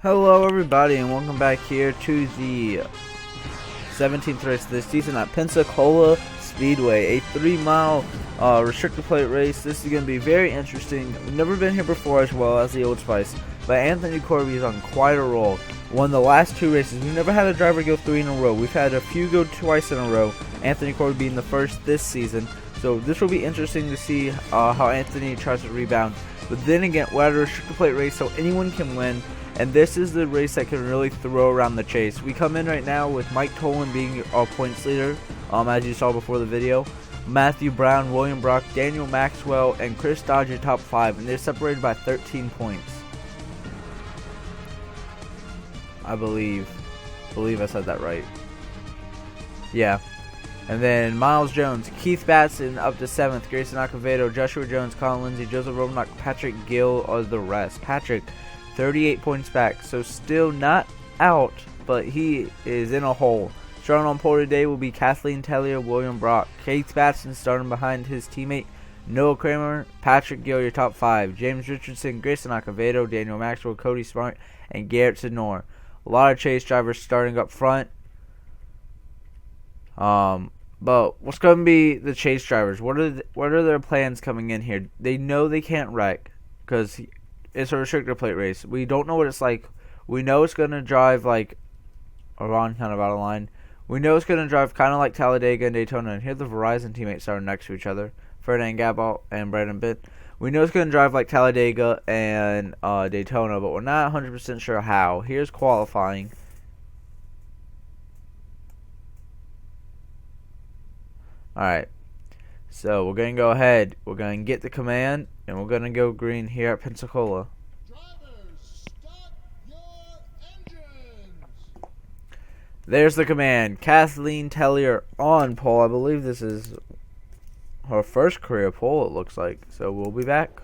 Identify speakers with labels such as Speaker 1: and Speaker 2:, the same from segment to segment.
Speaker 1: Hello everybody and welcome back here to the 17th race of this season at Pensacola Speedway, a 3-mile restrictor plate race. This is going to be very interesting. We've never been here before as well as the Old Spice, but Anthony Corby is on quite a roll. Won the last 2 races. We've never had a driver go 3 in a row. We've had a few go twice in a row, Anthony Corby being the first this season. So this will be interesting to see how Anthony tries to rebound. But then again, we're at a restrictor plate race, so anyone can win. And this is the race that can really throw around the chase. We come in right now with Mike Tolan being our points leader, as you saw before the video. Matthew Brown, William Brock, Daniel Maxwell, and Chris Dodge are top 5, and they're separated by 13 points. I believe I said that right. Yeah. And then Miles Jones, Keith Batson up to 7th, Grayson Acevedo, Joshua Jones, Colin Lindsay, Joseph Romanok, Patrick Gill are the rest. Patrick, 38 points back, so still not out, but he is in a hole. Starting on pole today will be Kathleen Tellier, William Brock. Keith Batson starting behind his teammate Noah Kramer, Patrick Gill, your top 5. James Richardson, Grayson Acevedo, Daniel Maxwell, Cody Smart, and Garrett Senor. A lot of chase drivers starting up front. But what's going to be the chase drivers? What are their plans coming in here? They know they can't wreck because it's a restrictor plate race. We don't know what it's like. We know it's going to drive like around kind of out of line. We know it's going to drive kind of like Talladega and Daytona. And here the Verizon teammates are next to each other. Ferdinand Gabalt and Brandon Bitt. We know it's going to drive like Talladega and Daytona, but we're not 100% sure how. Here's qualifying. Alright. So we're going to go ahead. We're going to get the command. And we're going to go green here at Pensacola.
Speaker 2: Drivers, start your engines.
Speaker 1: There's the command. Kathleen Tellier on pole. I believe this is her first career pole, it looks like. So we'll be back.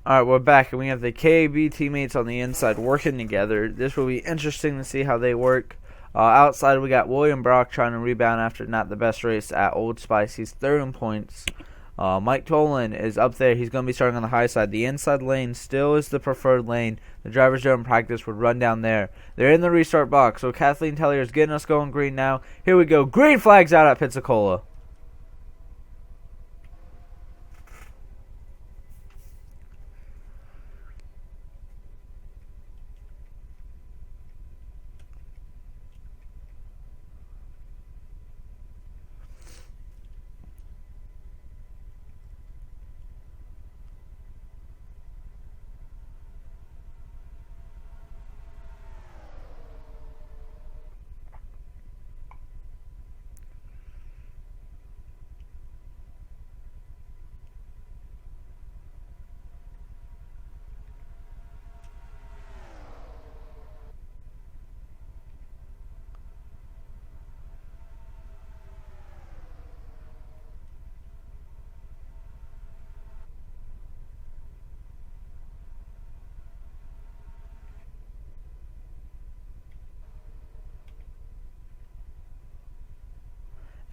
Speaker 1: Alright, we're back. And we have the KAB teammates on the inside working together. This will be interesting to see how they work. Outside, we got William Brock trying to rebound after not the best race at Old Spice. He's 3rd in points. Mike Tolan is up there. He's going to be starting on the high side. The inside lane still is the preferred lane. The drivers during practice would run down there. They're in the restart box. So Kathleen Tellier is getting us going green now. Here we go. Green flags out at Pensacola.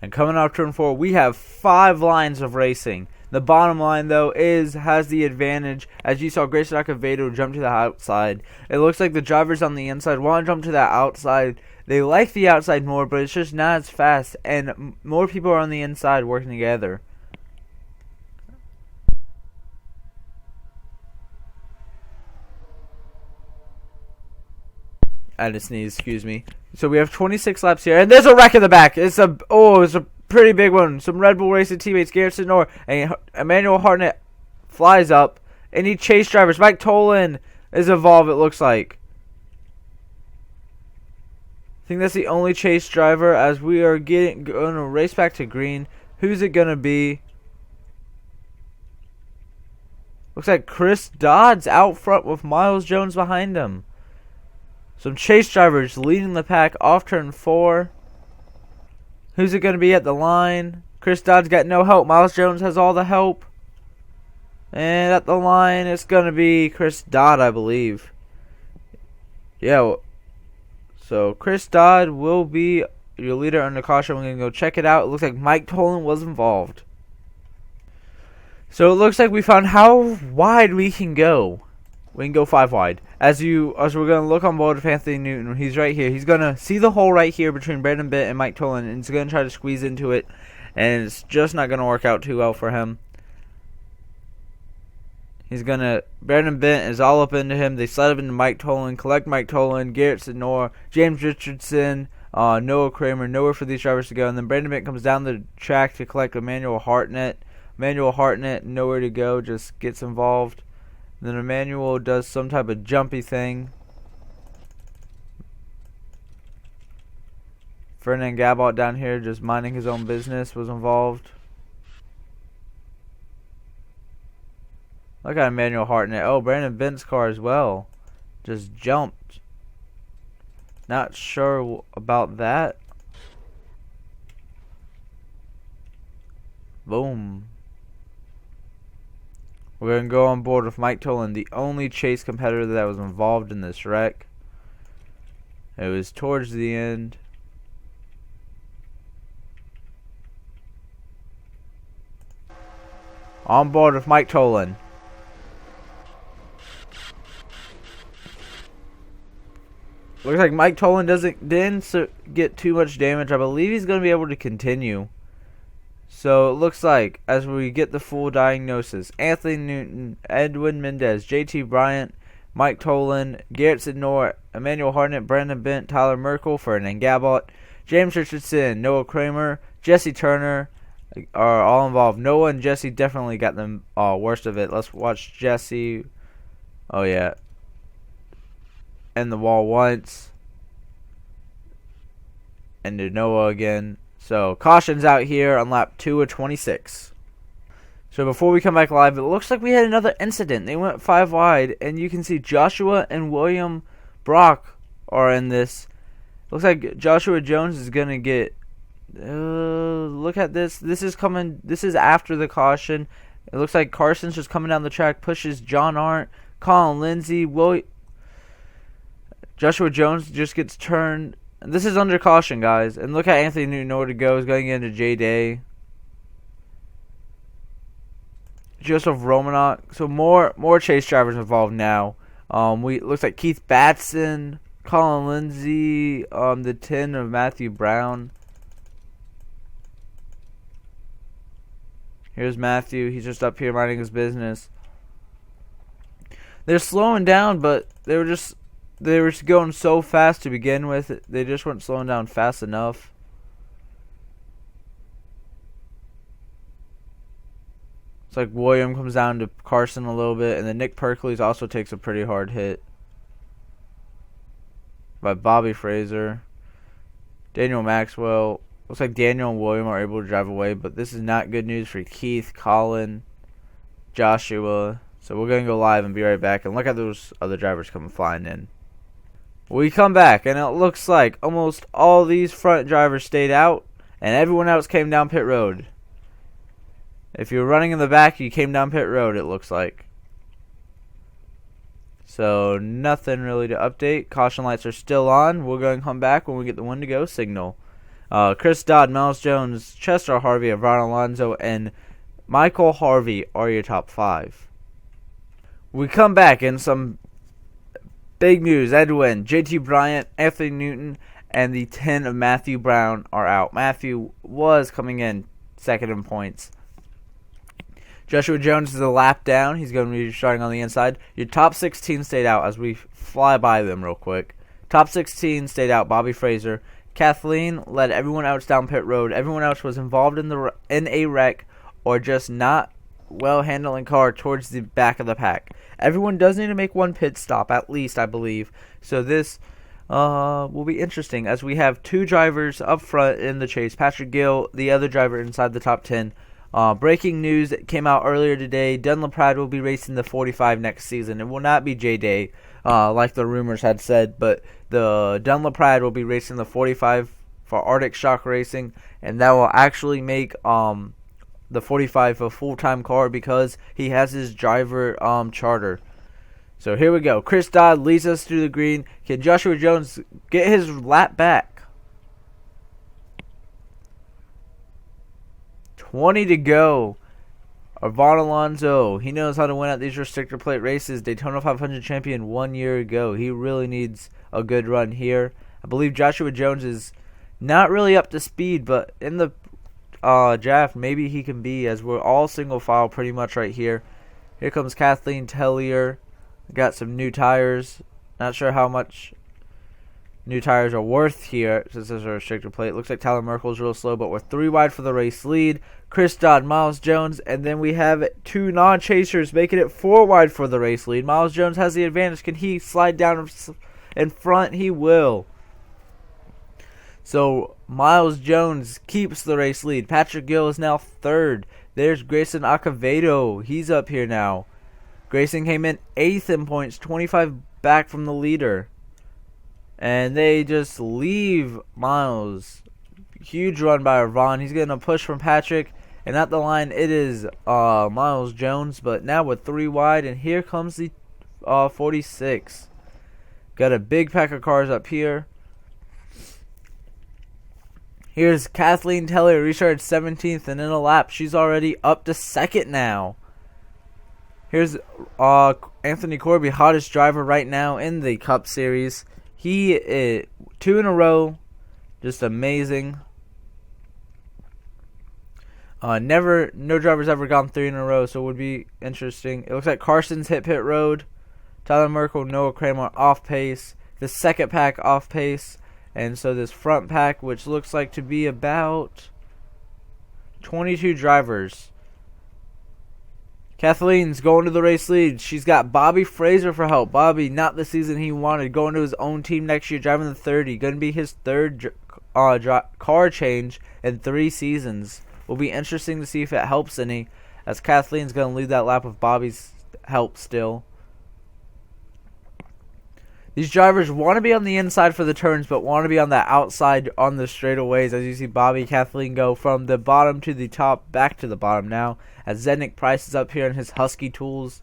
Speaker 1: And coming off turn 4, we have 5 lines of racing. The bottom line, though, has the advantage. As you saw, Grayson Acevedo jump to the outside. It looks like the drivers on the inside want to jump to that outside. They like the outside more, but it's just not as fast. And more people are on the inside working together. I had to sneeze, excuse me. So we have 26 laps here, and there's a wreck in the back. It's a pretty big one. Some Red Bull Racing teammates, Garrett Senor and Emmanuel Hartnett flies up. Any chase drivers? Mike Tolan is involved, it looks like. I think that's the only chase driver as we are going to race back to green. Who's it going to be? Looks like Chris Dodd's out front with Miles Jones behind him. Some chase drivers leading the pack off turn 4. Who's it going to be at the line? Chris Dodd's got no help. Miles Jones has all the help. And at the line, it's going to be Chris Dodd, I believe. Yeah. So Chris Dodd will be your leader under caution. We're going to go check it out. It looks like Mike Tolan was involved. So it looks like we found how wide we can go. We can go 5 wide. As we're gonna look on board with Anthony Newton, he's right here. He's gonna see the hole right here between Brandon Bent and Mike Tolan, and he's gonna try to squeeze into it, and it's just not gonna work out too well for him. Brandon Bent is all up into him. They slide up into Mike Tolan, collect Mike Tolan, Garrett Sidnor, James Richardson, Noah Kramer, nowhere for these drivers to go. And then Brandon Bent comes down the track to collect Emmanuel Hartnett. Emmanuel Hartnett, nowhere to go, just gets involved. Then Emmanuel does some type of jumpy thing. Ferdinand Gabot down here just minding his own business was involved. Look at Emmanuel Hartnett. Oh, Brandon Bent's car as well. Just jumped. Not sure about that. Boom. We're going to go on board with Mike Tolan, the only chase competitor that was involved in this wreck. It was towards the end. On board with Mike Tolan. Looks like Mike Tolan didn't get too much damage. I believe he's going to be able to continue. So it looks like, as we get the full diagnosis, Anthony Newton, Edwin Mendez, JT Bryant, Mike Tolan, Garrett Sidnor, Emmanuel Hartnett, Brandon Bent, Tyler Merkel, Ferdinand Gabot, James Richardson, Noah Kramer, Jesse Turner are all involved. Noah and Jesse definitely got the worst of it. Let's watch Jesse. Oh, yeah. And the wall once. And to Noah again. So, cautions out here on lap 2 of 26. So, before we come back live, it looks like we had another incident. They went 5 wide, and you can see Joshua and William Brock are in this. Looks like Joshua Jones is going to get... look at this. This is after the caution. It looks like Carson's just coming down the track, pushes John Arndt, Colin Lindsay, Joshua Jones just gets turned. This is under caution, guys. And look at Anthony Newton, nowhere to go. He's going into J-Day. Joseph Romanok. So more chase drivers involved now. Looks like Keith Batson, Colin Lindsay, the 10 of Matthew Brown. Here's Matthew. He's just up here minding his business. They're slowing down, but they were just going so fast to begin with. They just weren't slowing down fast enough. It's like William comes down to Carson a little bit, and then Nick Perkleys also takes a pretty hard hit by Bobby Fraser. Daniel Maxwell. Looks like Daniel and William are able to drive away, but this is not good news for Keith, Colin, Joshua. So we're going to go live and be right back. And look at those other drivers coming flying in. We come back, and it looks like almost all these front drivers stayed out, and everyone else came down pit road. If you were running in the back, you came down pit road, it looks like. So nothing really to update. Caution lights are still on. We're going to come back when we get the one to go signal. Chris Dodd, Miles Jones, Chester Harvey, Ron Alonso, and Michael Harvey are your top 5. We come back in some big news. Edwin, JT Bryant, Anthony Newton, and the 10 of Matthew Brown are out. Matthew was coming in second in points. Joshua Jones is a lap down. He's going to be starting on the inside. Your top 16 stayed out as we fly by them real quick. Top 16 stayed out. Bobby Fraser. Kathleen led everyone else down pit road. Everyone else was involved in a wreck or just not well handling car towards the back of the pack. Everyone does need to make one pit stop, at least, I believe. So this will be interesting as we have 2 drivers up front in the chase. Patrick Gill, the other driver inside the top 10. Breaking news that came out earlier today. Dunlop Pride will be racing the 45 next season. It will not be J-Day like the rumors had said, but the Dunlop Pride will be racing the 45 for Arctic Shock Racing, and that will actually make the 45 a full-time car because he has his driver charter. So here we go. Chris Dodd leads us through the green. Can Joshua Jones get his lap back? 20 to go. Vaughn Alonso, he knows how to win at these restrictor plate races. Daytona 500 champion 1 year ago. He really needs a good run here. I believe Joshua Jones is not really up to speed, but in the draft, maybe he can be, as we're all single file pretty much right here. Here comes Kathleen Tellier. Got some new tires. Not sure how much new tires are worth here since there's a restrictor plate. Looks like Tyler Merkel's real slow, but we're 3 wide for the race lead. Chris Dodd, Miles Jones, and then we have 2 non-chasers making it 4 wide for the race lead. Miles Jones has the advantage. Can he slide down in front? He will. So Miles Jones keeps the race lead. Patrick Gill is now 3rd. There's Grayson Acevedo. He's up here now. Grayson came in 8th in points, 25 back from the leader. And they just leave Miles. Huge run by Vaughn. He's getting a push from Patrick. And at the line, it is Miles Jones. But now we're 3 wide. And here comes the 46. Got a big pack of cars up here. Here's Kathleen Tellier. Restarted 17th. And in a lap, she's already up to 2nd now. Here's Anthony Corby, hottest driver right now in the Cup Series. He is 2 in a row. Just amazing. No driver's ever gone 3 in a row, so it would be interesting. It looks like Carson's hit pit road. Tyler Merkel, Noah Kramer off pace. The second pack off pace. And so this front pack, which looks like to be about 22 drivers. Kathleen's going to the race lead. She's got Bobby Fraser for help. Bobby, not the season he wanted. Going to his own team next year, driving the 30. Going to be his 3rd car change in 3 seasons. Will be interesting to see if it helps any, as Kathleen's going to lead that lap with Bobby's help still. These drivers want to be on the inside for the turns, but want to be on the outside on the straightaways. As you see Bobby Kathleen go from the bottom to the top, back to the bottom now. As Zednik Price is up here in his Husky tools.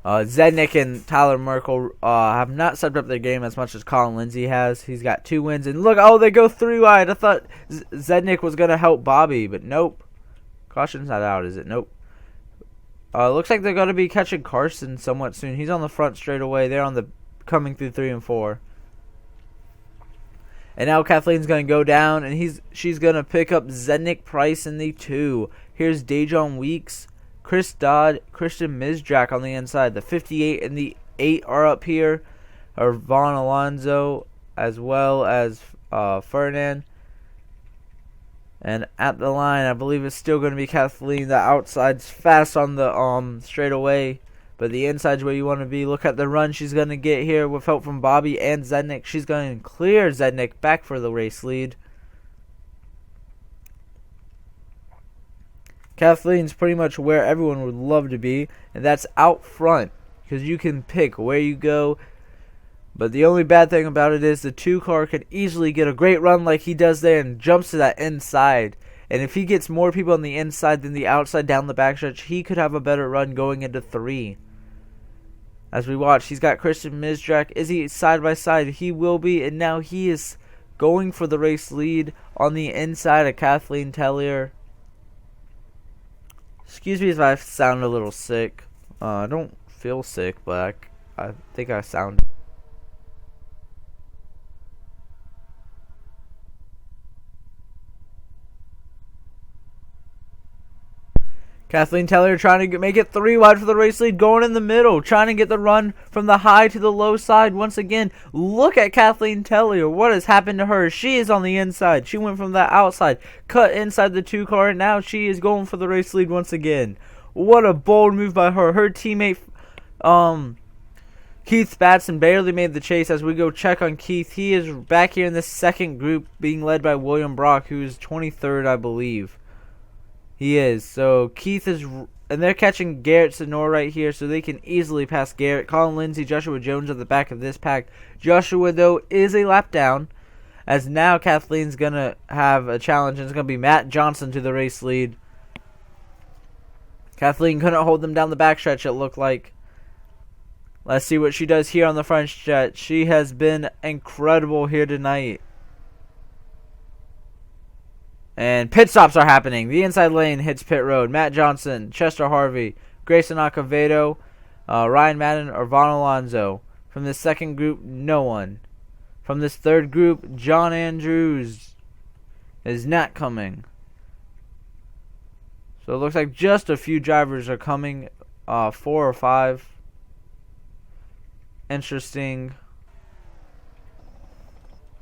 Speaker 1: Zednik and Tyler Merkel have not stepped up their game as much as Colin Lindsay has. He's got 2 wins. And look, they go 3 wide. I thought Zednik was going to help Bobby, but nope. Caution's not out, is it? Nope. Looks like they're going to be catching Carson somewhat soon. He's on the front straightaway. They're on the coming through 3 and 4. And now Kathleen's going to go down, and she's going to pick up Zednik Price in the 2. Here's Dejon Weeks, Chris Dodd, Christian Mizdrack on the inside. The 58 and the 8 are up here. Or Vaughn Alonso, as well as Ferdinand. And at the line, I believe it's still going to be Kathleen. The outside's fast on the straightaway, but the inside's where you want to be. Look at the run she's going to get here with help from Bobby and Zednik. She's going to clear Zednik back for the race lead. Kathleen's pretty much where everyone would love to be, and that's out front, because you can pick where you go. But the only bad thing about it is the 2 car can easily get a great run like he does there and jumps to that inside. And if he gets more people on the inside than the outside down the backstretch, he could have a better run going into 3. As we watch, he's got Christian Mizdrack. Is he side by side? He will be. And now he is going for the race lead on the inside of Kathleen Tellier. Excuse me if I sound a little sick. I don't feel sick, but I think I sound... Kathleen Tellier trying to make it 3 wide for the race lead, going in the middle, trying to get the run from the high to the low side. Once again, look at Kathleen Tellier. What has happened to her? She is on the inside. She went from the outside, cut inside the 2 car, and now she is going for the race lead once again. What a bold move by her. Her teammate, Keith Batson, barely made the chase. As we go check on Keith, he is back here in the 2nd group, being led by William Brock, who is 23rd, I believe. He is. So Keith is, and they're catching Garrett Sonor right here, so they can easily pass Garrett. Colin Lindsay, Joshua Jones at the back of this pack. Joshua, though, is a lap down, as now Kathleen's going to have a challenge, and it's going to be Matt Johnson to the race lead. Kathleen couldn't hold them down the backstretch, it looked like. Let's see what she does here on the front stretch. She has been incredible here tonight. And pit stops are happening. The inside lane hits pit road. Matt Johnson, Chester Harvey, Grayson Acevedo, Ryan Madden, or Von Alonso. From this second group, no one. From this third group, John Andrews is not coming. So it looks like just a few drivers are coming. 4 or 5. Interesting.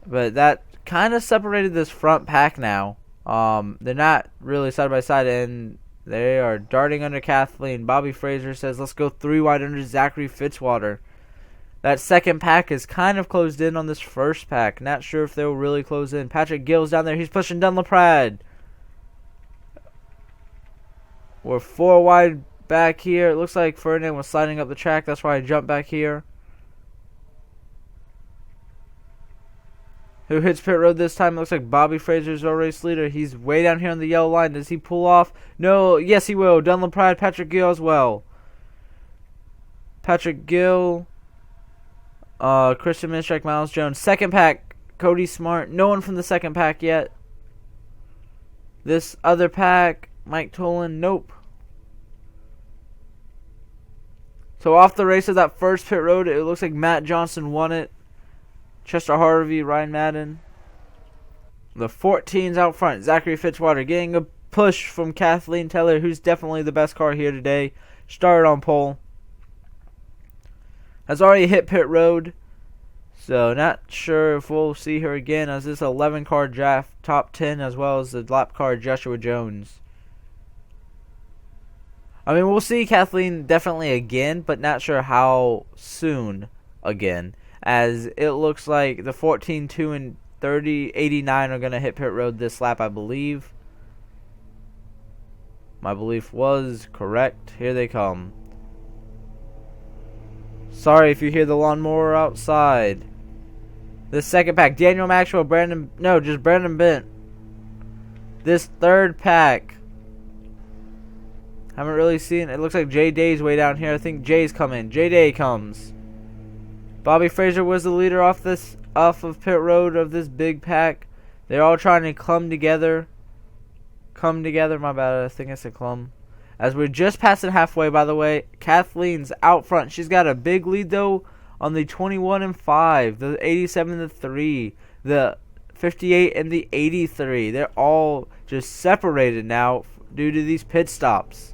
Speaker 1: But that kind of separated this front pack now. They're not really side by side, and they are darting under Kathleen. Bobby Fraser says, let's go 3 wide under Zachary Fitzwater. That second pack is kind of closed in on this first pack. Not sure if they'll really close in. Patrick Gill's down there. He's pushing Dunlaprad. We're 4 wide back here. It looks like Ferdinand was sliding up the track. That's why I jumped back here. Who hits pit road this time? It looks like Bobby Fraser's our race leader. He's way down here on the yellow line. Does he pull off? No. Yes, he will. Dunlaprad, Patrick Gill as well. Patrick Gill, Christian Minstrike, Miles Jones. Second pack, Cody Smart. No one from the second pack yet. This other pack, Mike Tolan. Nope. So off the race of that first pit road, it looks like Matt Johnson won it. Chester Harvey, Ryan Madden. The 14's out front. Zachary Fitzwater getting a push from Kathleen Teller, who's definitely the best car here today. Started on pole. Has already hit pit road. So not sure if we'll see her again, as this 11 car draft top 10, as well as the lap car Joshua Jones. I mean, we'll see Kathleen definitely again, but not sure how soon again, as it looks like the 14, 2, and 30, 89 are going to hit pit road this lap, I believe. My belief was correct. Here they come. Sorry if you hear the lawnmower outside. This second pack, Daniel Maxwell, Brandon Bent. This third pack, haven't really seen. It looks like Jay Day's way down here. I think Jay's coming. Jay Day comes. Bobby Fraser was the leader off of pit road of this big pack. They're all trying to come together. My bad. I think I said clum. As we're just passing halfway, by the way, Kathleen's out front. She's got a big lead though on the 21 and 5, the 87 and 3, the 58 and the 83. They're all just separated now due to these pit stops.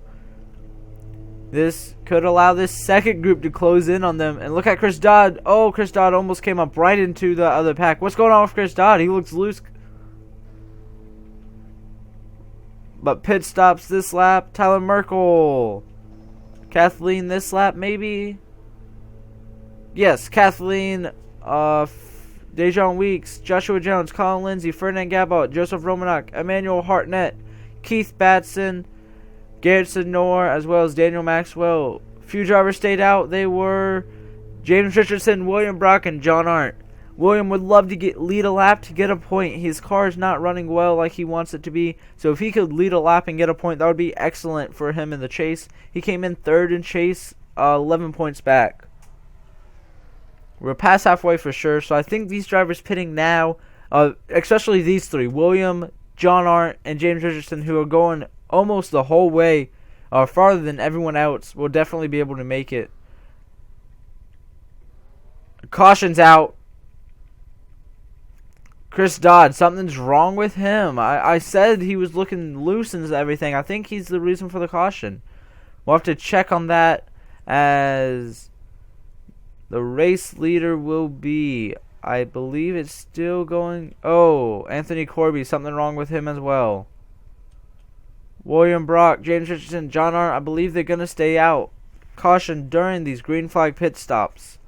Speaker 1: This could allow this second group to close in on them. And look at Chris Dodd. Oh, Chris Dodd almost came up right into the other pack. What's going on with Chris Dodd? He looks loose. But pit stops this lap. Tyler Merkel. Kathleen this lap, maybe? Yes, Kathleen. Dejon Weeks. Joshua Jones. Colin Lindsay. Ferdinand Gabot. Joseph Romanak. Emmanuel Hartnett. Keith Batson. Garrett Senor, as well as Daniel Maxwell. Few drivers stayed out. They were James Richardson, William Brock, and John Arndt. William would love to lead a lap to get a point. His car is not running well like he wants it to be. So if he could lead a lap and get a point, that would be excellent for him in the chase. He came in third in chase, 11 points back. We're past halfway for sure. So I think these drivers pitting now, especially these three, William, John Arndt, and James Richardson, who are going almost the whole way, farther than everyone else, will definitely be able to make it. Caution's out. Chris Dodd, something's wrong with him. I said he was looking loose and everything. I think he's the reason for the caution. We'll have to check on that, as the race leader will be, I believe it's still going. Oh, Anthony Corby, something wrong with him as well. William Brock, James Richardson, John Arndt, I believe they're going to stay out. Caution during these green flag pit stops.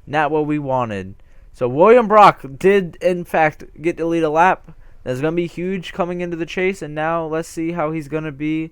Speaker 1: Not what we wanted. So William Brock did, in fact, get to lead a lap. That's going to be huge coming into the chase. And now let's see how he's going to be,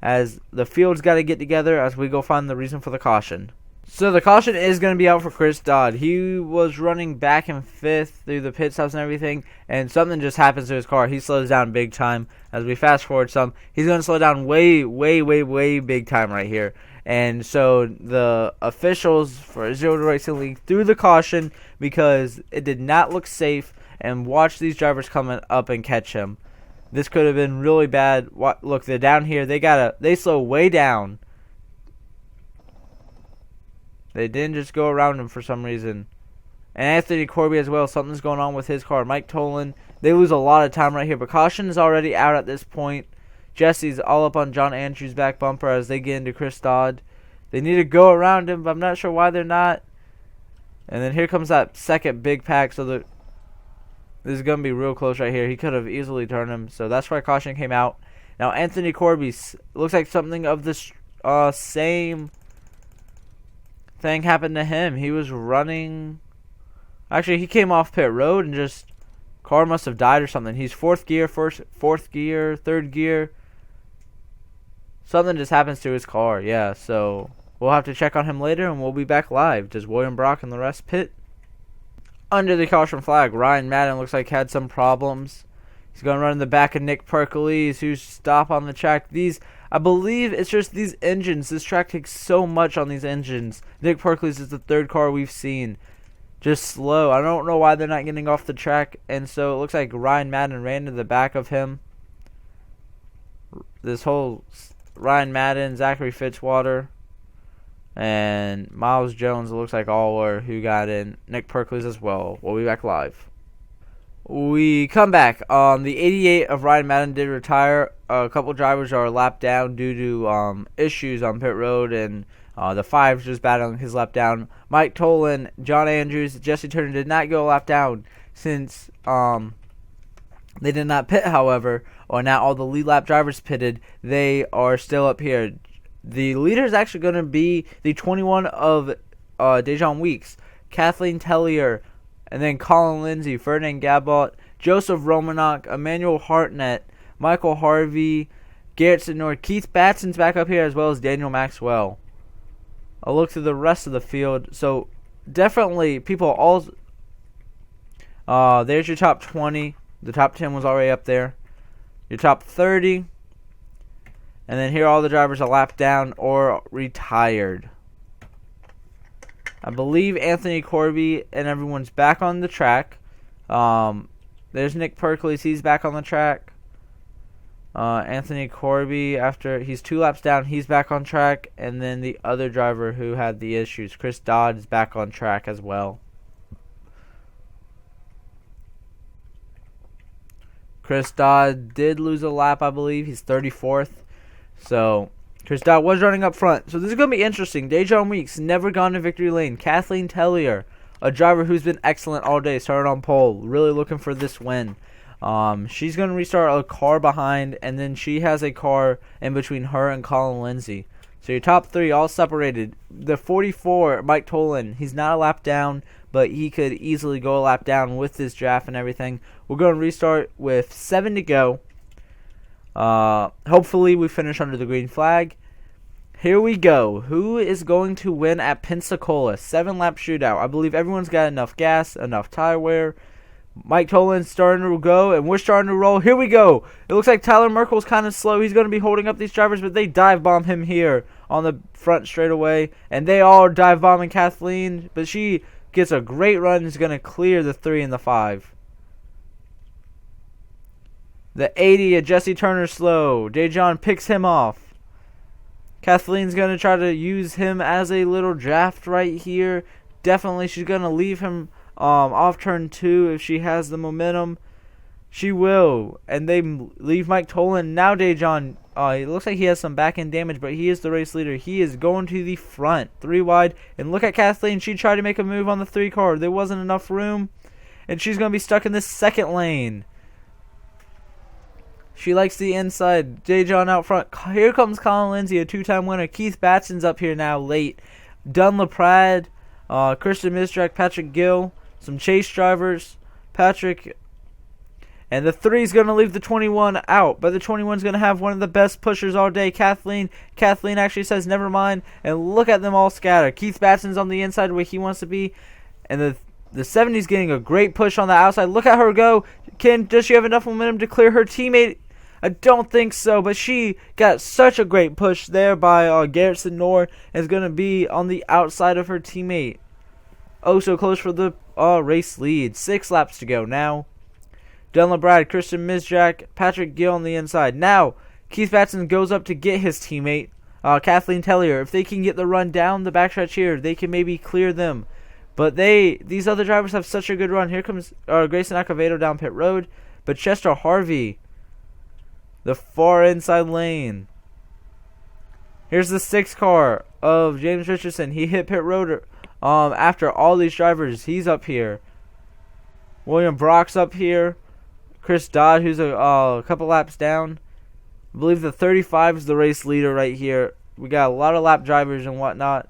Speaker 1: as the field's got to get together as we go find the reason for the caution. So the caution is going to be out for Chris Dodd. He was running back in fifth through the pit stops and everything, and something just happens to his car. He slows down big time. As we fast forward some, he's going to slow down way big time right here. And so the officials for Zero to Racing League threw the caution because it did not look safe, and watch these drivers coming up and catch him. This could have been really bad. Look, they're down here. They slow way down. They didn't just go around him for some reason. And Anthony Corby as well. Something's going on with his car. Mike Tolan. They lose a lot of time right here. But caution is already out at this point. Jesse's all up on John Andrews' back bumper as they get into Chris Dodd. They need to go around him, but I'm not sure why they're not. And then here comes that second big pack. So this is going to be real close right here. He could have easily turned him. So that's why caution came out. Now Anthony Corby looks like something of this same thing happened to him. He was running. Actually, he came off pit road and just car must have died or something. He's fourth gear, third gear. Something just happens to his car. Yeah, so we'll have to check on him later, and we'll be back live. Does William Brock and the rest pit? Under the caution flag, Ryan Madden looks like had some problems. He's going to run in the back of Nick Perkles, who's stop on the track. I believe it's just these engines. This track takes so much on these engines. Nick Perkles is the third car we've seen. Just slow. I don't know why they're not getting off the track. And so it looks like Ryan Madden ran to the back of him. This whole Ryan Madden, Zachary Fitzwater, and Miles Jones, it looks like all were who got in. Nick Perkles as well. We'll be back live. We come back. The 88 of Ryan Madden did retire. A couple drivers are lap down due to issues on pit road, and the 5's just battling his lap down. Mike Tolan, John Andrews, Jesse Turner did not go lap down since they did not pit, however. Now all the lead lap drivers pitted. They are still up here. The leader is actually going to be the 21 of Dejon Weeks, Kathleen Tellier, and then Colin Lindsay, Ferdinand Gabot, Joseph Romanok, Emmanuel Hartnett, Michael Harvey, Garrett Sidnor, Keith Batson's back up here, as well as Daniel Maxwell. I'll look through the rest of the field. So definitely people all. There's your top 20. The top 10 was already up there. Your top 30. And then here all the drivers are lapped down or retired. I believe Anthony Corby and everyone's back on the track. There's Nick Perkles. He's back on the track. Anthony Corby, after he's 2 laps down, he's back on track. And then the other driver who had the issues, Chris Dodd, is back on track as well. Chris Dodd did lose a lap, I believe. He's 34th. So Chris Dodd was running up front. So this is going to be interesting. Dejon Weeks, never gone to victory lane. Kathleen Tellier, a driver who's been excellent all day, started on pole. Really looking for this win. She's going to restart a car behind, and then she has a car in between her and Colin Lindsay. So your top 3 all separated. The 44, Mike Tolan, he's not a lap down, but he could easily go a lap down with this draft and everything. We're going to restart with 7 to go. Hopefully we finish under the green flag. Here we go. Who is going to win at Pensacola? 7-lap shootout. I believe everyone's got enough gas, enough tire wear. Mike Tolan's starting to go, and we're starting to roll. Here we go. It looks like Tyler Merkel's kind of slow. He's going to be holding up these drivers, but they dive bomb him here on the front straightaway. And they all dive bombing Kathleen, but she gets a great run and is going to clear the 3 and the 5. The 80 of Jesse Turner slow. Dejon picks him off. Kathleen's going to try to use him as a little draft right here. Definitely she's going to leave him off turn 2 if she has the momentum. She will. And they leave Mike Tolan. Now Dejon, it looks like he has some back end damage, but he is the race leader. He is going to the front. 3 wide. And look at Kathleen. She tried to make a move on the 3 car. There wasn't enough room. And she's going to be stuck in this second lane. She likes the inside. Dejon out front. Here comes Colin Lindsay, a 2-time winner. Keith Batson's up here now late. Dunn LaPrade, Christian Mistrak, Patrick Gill, some chase drivers. Patrick. And the 3's going to leave the 21 out. But the 21's going to have one of the best pushers all day, Kathleen. Kathleen actually says never mind. And look at them all scatter. Keith Batson's on the inside where he wants to be. And the 70's getting a great push on the outside. Look at her go. Does she have enough momentum to clear her teammate? I don't think so, but she got such a great push there by Garrett Sidnor, and is going to be on the outside of her teammate. Oh, so close for the race lead. 6 laps to go now. Dylan Brad, Christian Mizjak, Patrick Gill on the inside. Now, Keith Batson goes up to get his teammate, Kathleen Tellier. If they can get the run down the backstretch here, they can maybe clear them. But these other drivers have such a good run. Here comes Grayson Acevedo down pit road. But Chester Harvey, the far inside lane. Here's the 6 car of James Richardson. He hit pit road after all these drivers. He's up here. William Brock's up here. Chris Dodd, who's a couple laps down. I believe the 35 is the race leader right here. We got a lot of lap drivers and whatnot.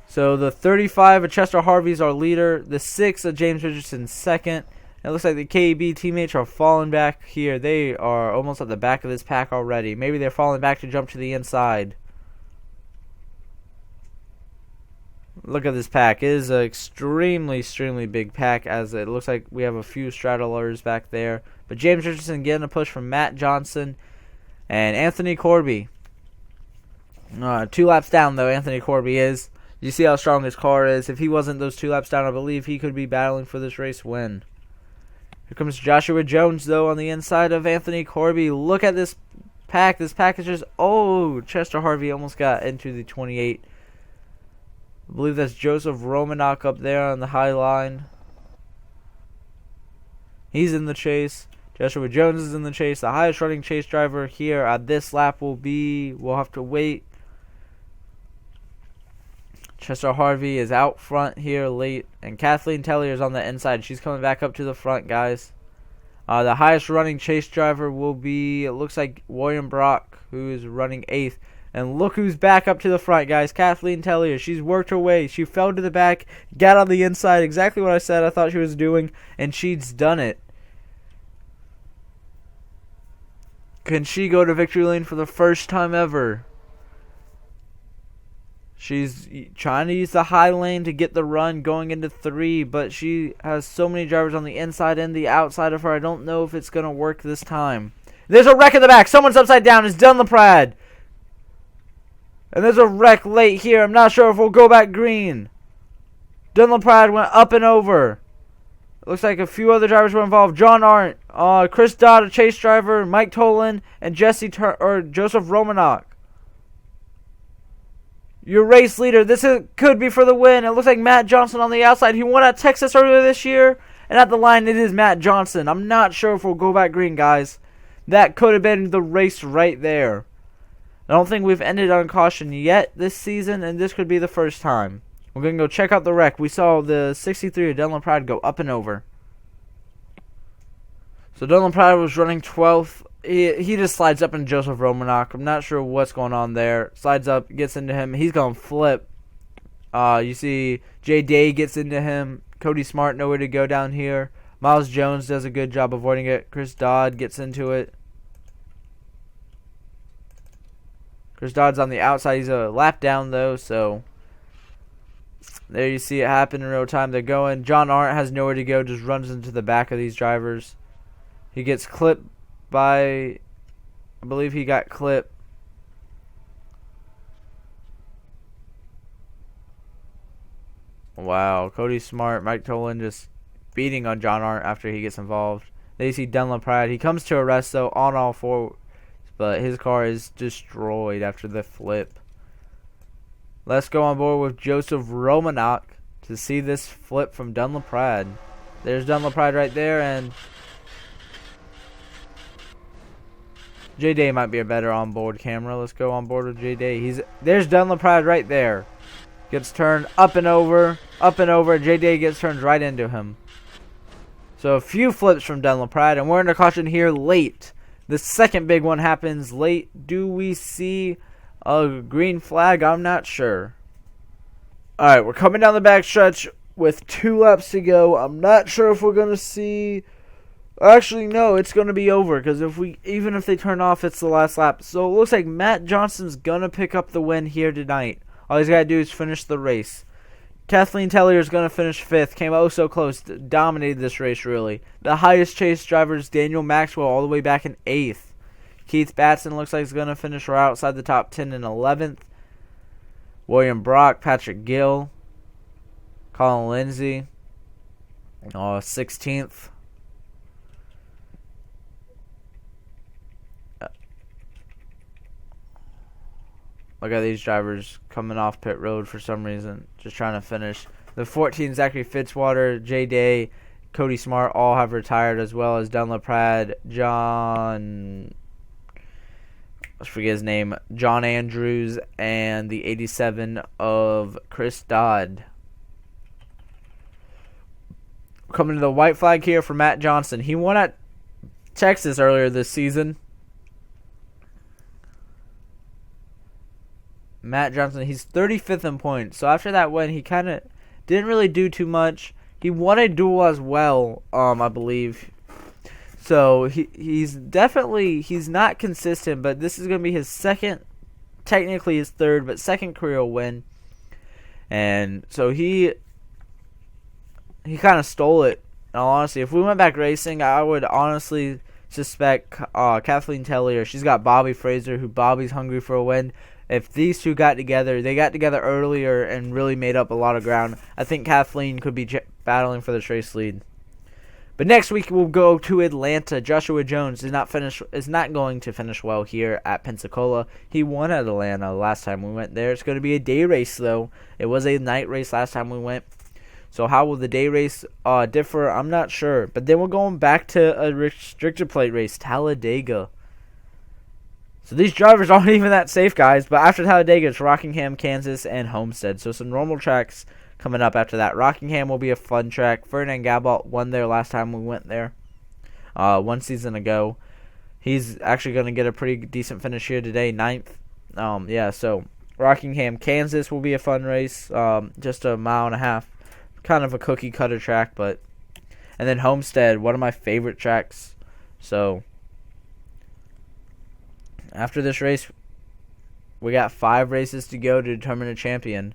Speaker 1: So the 35 of Chester Harvey's our leader. The 6 of James Richardson second. It looks like the KEB teammates are falling back here. They are almost at the back of this pack already. Maybe they're falling back to jump to the inside. Look at this pack. It is an extremely big pack, as it looks like we have a few straddlers back there. But James Richardson getting a push from Matt Johnson and Anthony Corby. 2 laps down, though, Anthony Corby is. You see how strong his car is. If he wasn't those 2 laps down, I believe he could be battling for this race win. Here comes Joshua Jones, though, on the inside of Anthony Corby. Look at this pack. This pack is just... Oh, Chester Harvey almost got into the 28. I believe that's Joseph Romanok up there on the high line. He's in the chase. Joshua Jones is in the chase. The highest running chase driver here at this lap will be... We'll have to wait. Chester Harvey is out front here late. And Kathleen Tellier is on the inside. She's coming back up to the front, guys. The highest running chase driver will be... It looks like William Brock, who is running 8th. And look who's back up to the front, guys. Kathleen Tellier. She's worked her way. She fell to the back, got on the inside. Exactly what I said I thought she was doing. And she's done it. Can she go to victory lane for the first time ever? She's trying to use the high lane to get the run going into 3. But she has so many drivers on the inside and the outside of her. I don't know if it's going to work this time. There's a wreck in the back. Someone's upside down. It's Dylan LaPrade. And there's a wreck late here. I'm not sure if we'll go back green. Dylan LaPrade went up and over. It looks like a few other drivers were involved. John Arndt, Chris Dodd, a chase driver, Mike Tolan, and Joseph Romanok. Your race leader. This could be for the win. It looks like Matt Johnson on the outside. He won at Texas earlier this year. And at the line, it is Matt Johnson. I'm not sure if we'll go back green, guys. That could have been the race right there. I don't think we've ended on caution yet this season, and this could be the first time. We're going to go check out the wreck. We saw the 63 of Dylan Pride go up and over. So Dylan Pride was running 12th. He just slides up into Joseph Romanok. I'm not sure what's going on there. Slides up, gets into him. He's going to flip. You see Jay Day gets into him. Cody Smart, nowhere to go down here. Miles Jones does a good job avoiding it. Chris Dodd gets into it. Chris Dodd's on the outside. He's a lap down, though, so there you see it happen in real time. They're going. John Arndt has nowhere to go, just runs into the back of these drivers. He gets clipped by, I believe he got clipped. Wow, Cody Smart, Mike Tolan just beating on John Arndt after he gets involved. They see Dylan Pride. He comes to a rest, though, on all four. But his car is destroyed after the flip. Let's go on board with Joseph Romanok to see this flip from Dylan LaPrade. There's Dylan LaPrade right there, and J Day might be a better onboard camera. Let's go on board with J Day. There's Dylan LaPrade right there. Gets turned up and over. J Day gets turned right into him. So a few flips from Dylan LaPrade, and we're under caution here late. The second big one happens late. Do we see a green flag? I'm not sure. Alright, we're coming down the back stretch with 2 laps to go. I'm not sure if we're going to see... Actually, no, it's going to be over. Because even if they turn off, it's the last lap. So it looks like Matt Johnson's going to pick up the win here tonight. All he's got to do is finish the race. Kathleen Tellier is going to finish 5th. Came oh so close. Dominated this race, really. The highest chase driver is Daniel Maxwell, all the way back in 8th. Keith Batson looks like he's going to finish right outside the top 10 in 11th. William Brock, Patrick Gill, Colin Lindsay, 16th. Look at these drivers coming off pit road for some reason, just trying to finish. The 14, Zachary Fitzwater, Jay Day, Cody Smart all have retired, as well as Dunlap Pratt, I forget his name, John Andrews, and the 87 of Chris Dodd. Coming to the white flag here for Matt Johnson. He won at Texas earlier this season. Matt Johnson, he's 35th in points. So after that win, he kind of didn't really do too much. He won a duel as well, I believe. So he's not consistent, but this is going to be his second, technically his third, but second career win. And so he kind of stole it. In all honesty, if we went back racing, I would honestly suspect Kathleen Tellier. She's got Bobby Fraser, who Bobby's hungry for a win. If these two got together, they got together earlier and really made up a lot of ground. I think Kathleen could be battling for the race lead. But next week we'll go to Atlanta. Joshua Jones is not going to finish well here at Pensacola. He won at Atlanta last time we went there. It's going to be a day race though. It was a night race last time we went. So how will the day race differ? I'm not sure. But then we're going back to a restrictor plate race, Talladega. So these drivers aren't even that safe, guys. But after Talladega, it's Rockingham, Kansas, and Homestead. So some normal tracks coming up after that. Rockingham will be a fun track. Ferdinand Gabalt won there last time we went there, 1 season ago. He's actually going to get a pretty decent finish here today, 9th. Yeah, so Rockingham, Kansas will be a fun race. Just a mile and a half. Kind of a cookie cutter track, but. And then Homestead, one of my favorite tracks. So after this race, we got 5 races to go to determine a champion.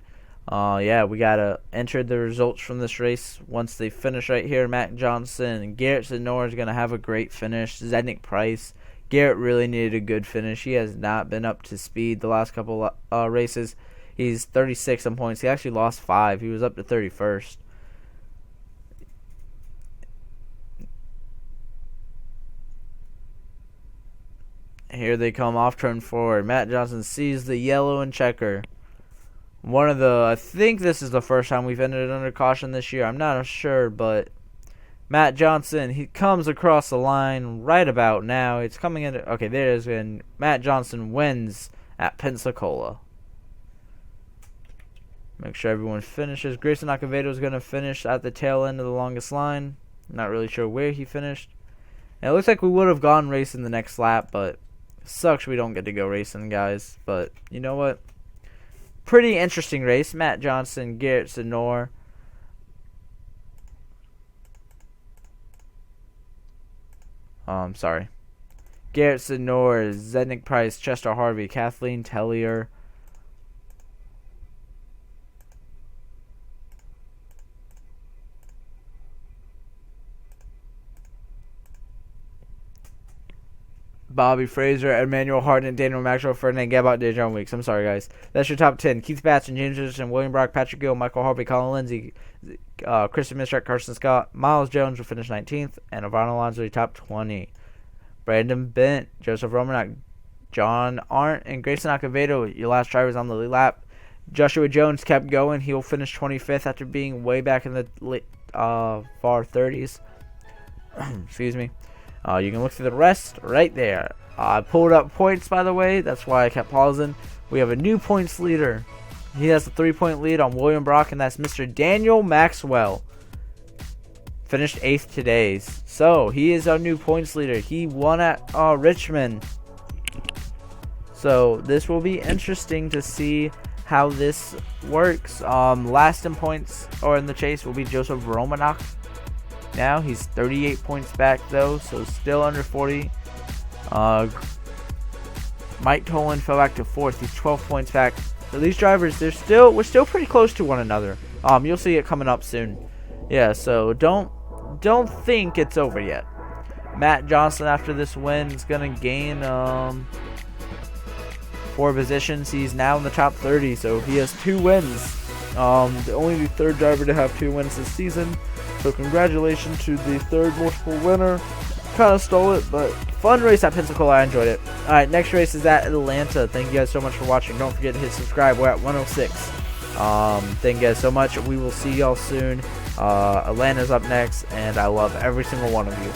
Speaker 1: Yeah, we got to enter the results from this race once they finish right here. Matt Johnson and Garrett Zenor is going to have a great finish. Zednick Price. Garrett really needed a good finish. He has not been up to speed the last couple races. He's 36 in points. He actually lost 5. He was up to 31st. Here they come off turn forward. Matt Johnson sees the yellow and checker. I think this is the first time we've ended under caution this year. I'm not sure, but Matt Johnson, he comes across the line right about now. It's coming in. Okay, there it is. And Matt Johnson wins at Pensacola. Make sure everyone finishes. Grayson Acevedo is going to finish at the tail end of the longest line. Not really sure where he finished. And it looks like we would have gone racing the next lap, but sucks we don't get to go racing, guys. But you know what? Pretty interesting race. Matt Johnson, Garrett Zenor. Sorry. Garrett Zenor, Zednick Price, Chester Harvey, Kathleen Tellier. Bobby Fraser, Emmanuel Hardin, Daniel Maxwell, Ferdinand Gabot, Dejon Weeks. I'm sorry, guys. That's your top 10. Keith Batson, James Richardson, William Brock, Patrick Gill, Michael Harvey, Colin Lindsay, Christian Mistrek, Carson Scott, Miles Jones will finish 19th, and Ivan Alonso top 20. Brandon Bent, Joseph Romanek, John Arndt, and Grayson Acevedo, your last drivers on the lead lap. Joshua Jones kept going. He'll finish 25th after being way back in the far 30s. Excuse me. You can look through the rest right there. I pulled up points, by the way. That's why I kept pausing. We have a new points leader. He has a 3-point lead on William Brock, and that's Mr. Daniel Maxwell. Finished 8th today. So, he is our new points leader. He won at Richmond. So, this will be interesting to see how this works. Last in points, or in the chase, will be Joseph Romanek. Now he's 38 points back though, so still under 40. Mike Tolan fell back to 4th. He's 12 points back. So these drivers, we're still pretty close to one another. You'll see it coming up soon. Yeah, so don't think it's over yet. Matt Johnson after this win is gonna gain 4 positions. He's now in the top 30, so he has 2 wins. Only the 3rd driver to have 2 wins this season. So congratulations to the 3rd multiple winner. kind of stole it, but fun race at Pensacola. I enjoyed it. Alright, next race is at Atlanta. Thank you guys so much for watching. Don't forget to hit subscribe. We're at 106. Thank you guys so much. We will see y'all soon. Atlanta's up next, and I love every single one of you.